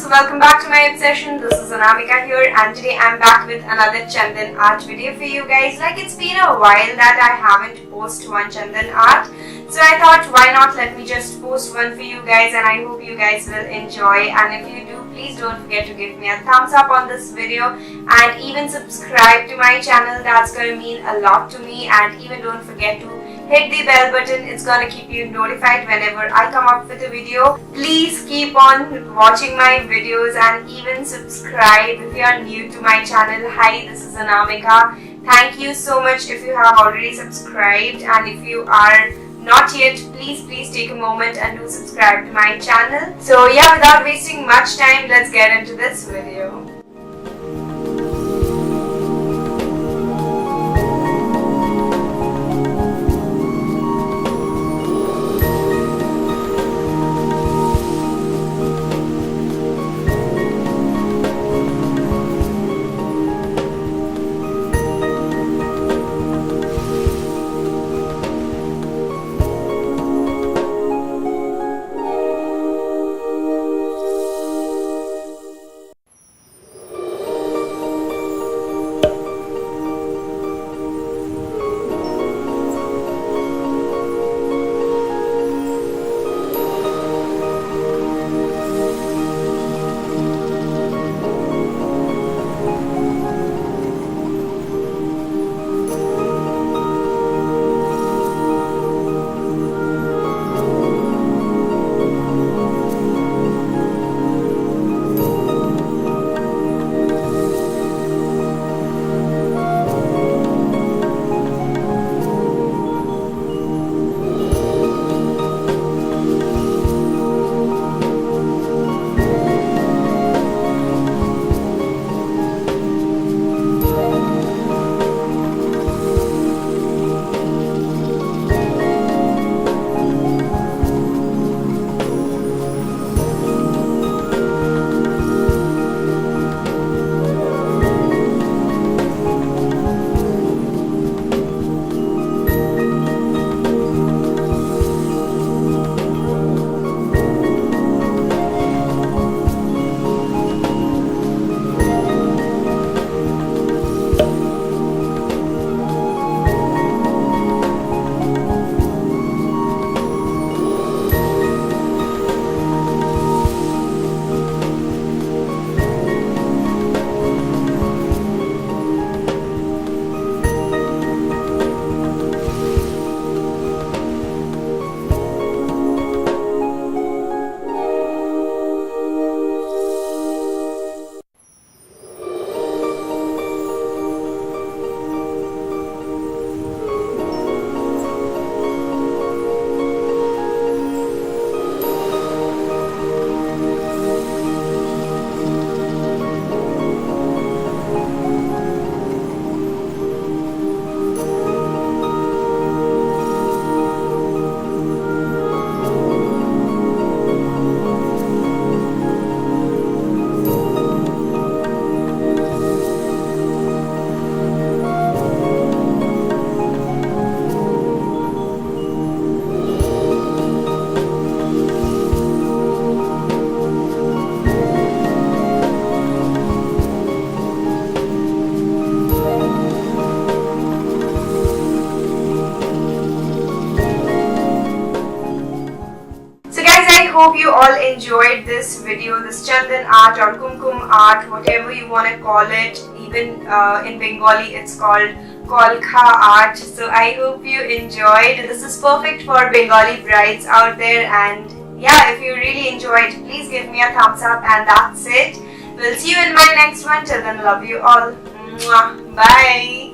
Welcome back to my obsession. This is Anamika here, and today I'm back with another Chandan art video for you guys. Like, it's been a while that I haven't posted one Chandan art, so I thought why not let me just post one for you guys, and I hope you guys will enjoy. And if you do, please don't forget to give me a thumbs up on this video and even subscribe to my channel. That's going to mean a lot to me. And even don't forget to hit the bell button. It's gonna keep you notified whenever I come up with a video. Please keep on watching my videos and even subscribe if you are new to my channel. Hi, this is Anamika. Thank you so much if you have already subscribed, and if you are not yet, please take a moment and do subscribe to my channel. So yeah, without wasting much time, let's get into this video. Hope you all enjoyed this video, this Chandan art or Kumkum art, whatever you want to call it. Even in Bengali it's called Kolkha art. So I hope you enjoyed. This is perfect for Bengali brides out there, and yeah, if you really enjoyed, please give me a thumbs up, and that's it. We'll see you in my next one. Till then, love you all. Mwah. Bye.